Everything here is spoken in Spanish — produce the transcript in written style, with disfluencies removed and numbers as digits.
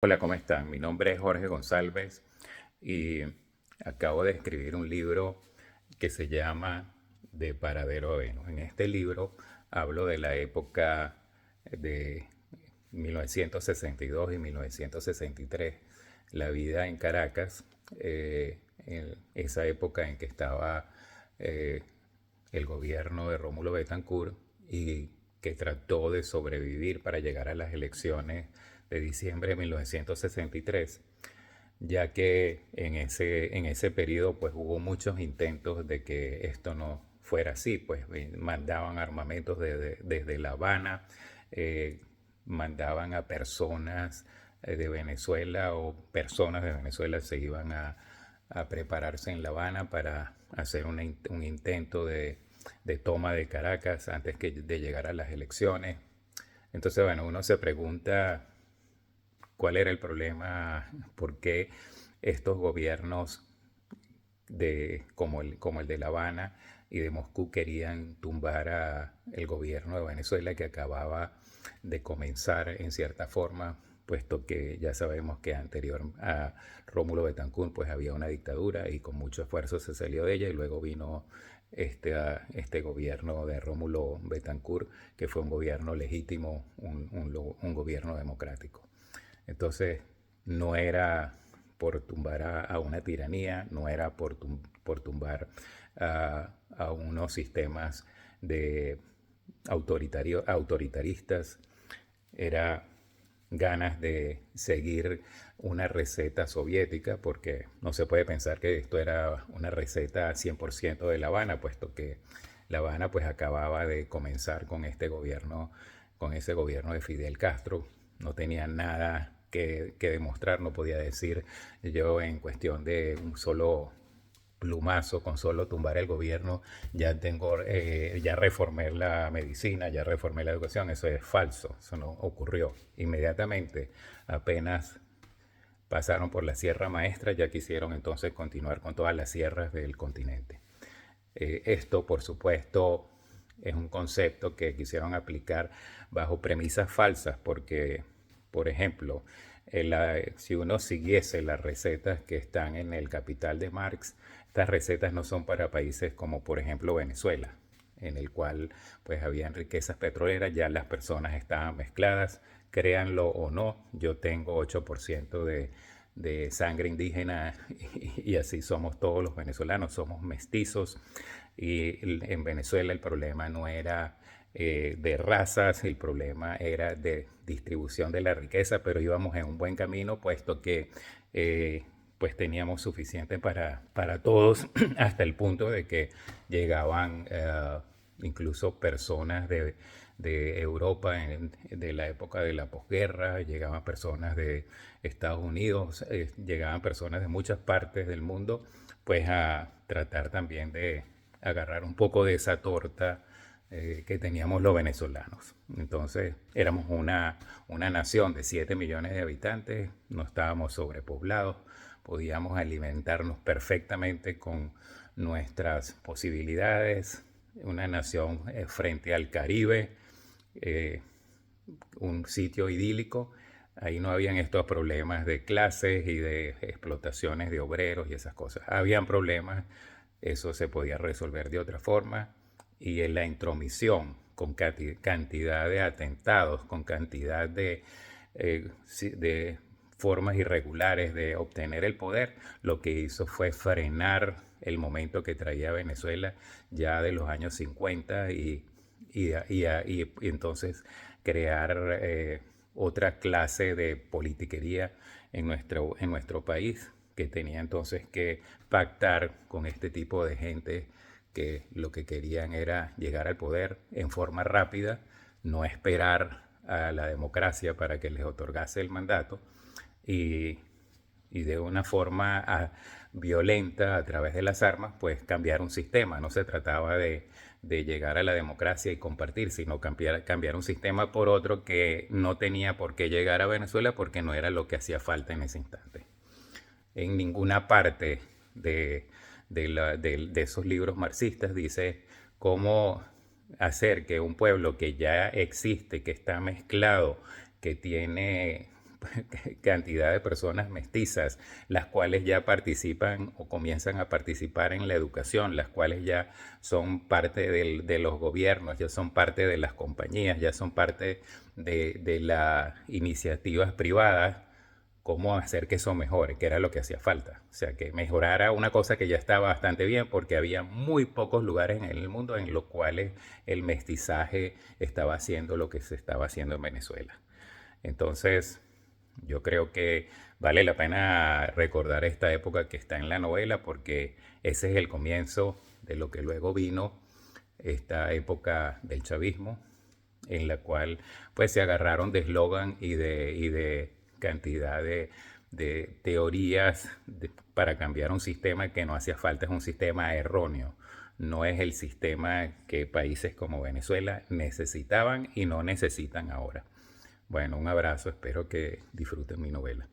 Hola, ¿cómo están? Mi nombre es Jorge González y acabo de escribir un libro que se llama De Paradero a Venus. En este libro hablo de la época de 1962 y 1963, la vida en Caracas, en esa época en que estaba eh, el gobierno de Rómulo Betancourt y que trató de sobrevivir para llegar a las elecciones de diciembre de 1963, ya que en ese periodo pues hubo muchos intentos de que esto no fuera así, pues mandaban armamentos desde La Habana, eh, mandaban a personas de Venezuela o personas de Venezuela se iban a prepararse en La Habana para hacer un intento de toma de Caracas antes de llegar a las elecciones. Entonces, bueno, uno se pregunta cuál era el problema, por qué estos gobiernos como el de La Habana y de Moscú querían tumbar a el gobierno de Venezuela que acababa de comenzar en cierta forma, puesto que ya sabemos que anterior a Rómulo Betancourt pues había una dictadura y con mucho esfuerzo se salió de ella y luego vino este gobierno de Rómulo Betancourt, que fue un gobierno legítimo, un gobierno democrático. Entonces, no era por tumbar a una tiranía, no era por tumbar a unos sistemas de autoritaristas, era ganas de seguir una receta soviética, porque no se puede pensar que esto era una receta 100% de La Habana, puesto que La Habana pues acababa de comenzar con ese gobierno de Fidel Castro, no tenía nada que demostrar, no podía decir yo en cuestión de un solo plumazo, con solo tumbar el gobierno, ya reformé la medicina, ya reformé la educación. Eso es falso, eso no ocurrió. Inmediatamente, apenas pasaron por la Sierra Maestra, ya quisieron entonces continuar con todas las sierras del continente. Esto, por supuesto, es un concepto que quisieron aplicar bajo premisas falsas, porque, por ejemplo, si uno siguiese las recetas que están en el Capital de Marx, estas recetas no son para países como, por ejemplo, Venezuela, en el cual pues habían riquezas petroleras, ya las personas estaban mezcladas, créanlo o no, yo tengo 8% de sangre indígena y así somos todos los venezolanos, somos mestizos y en Venezuela el problema no era de razas, el problema era de distribución de la riqueza, pero íbamos en un buen camino puesto que pues teníamos suficiente para todos hasta el punto de que llegaban incluso personas de Europa de la época de la posguerra, llegaban personas de Estados Unidos, llegaban personas de muchas partes del mundo, pues a tratar también de agarrar un poco de esa torta que teníamos los venezolanos. Entonces éramos una nación de 7 millones de habitantes, no estábamos sobrepoblados, podíamos alimentarnos perfectamente con nuestras posibilidades, una nación frente al Caribe, eh, un sitio idílico. Ahí no habían estos problemas de clases y de explotaciones de obreros y esas cosas. Habían problemas, eso se podía resolver de otra forma. Y en la intromisión, con cantidad de atentados, con cantidad de formas irregulares de obtener el poder, lo que hizo fue frenar el momento que traía Venezuela ya de los años 50 y entonces crear otra clase de politiquería en nuestro país que tenía entonces que pactar con este tipo de gente que lo que querían era llegar al poder en forma rápida, no esperar a la democracia para que les otorgase el mandato y, y de una forma violenta a través de las armas, pues cambiar un sistema. No se trataba de llegar a la democracia y compartir, sino cambiar un sistema por otro que no tenía por qué llegar a Venezuela porque no era lo que hacía falta en ese instante. En ninguna parte de esos libros marxistas dice cómo hacer que un pueblo que ya existe, que está mezclado, que tiene cantidad de personas mestizas, las cuales ya participan o comienzan a participar en la educación, las cuales ya son parte de los gobiernos, ya son parte de las compañías, ya son parte de las iniciativas privadas. Cómo hacer que eso mejore, que era lo que hacía falta. O sea, que mejorara una cosa que ya estaba bastante bien, porque había muy pocos lugares en el mundo en los cuales el mestizaje estaba haciendo lo que se estaba haciendo en Venezuela. Entonces, yo creo que vale la pena recordar esta época que está en la novela, porque ese es el comienzo de lo que luego vino, esta época del chavismo, en la cual pues se agarraron de eslogan y de cantidad de teorías para cambiar un sistema que no hacía falta, es un sistema erróneo. No es el sistema que países como Venezuela necesitaban y no necesitan ahora. Bueno, un abrazo, espero que disfruten mi novela.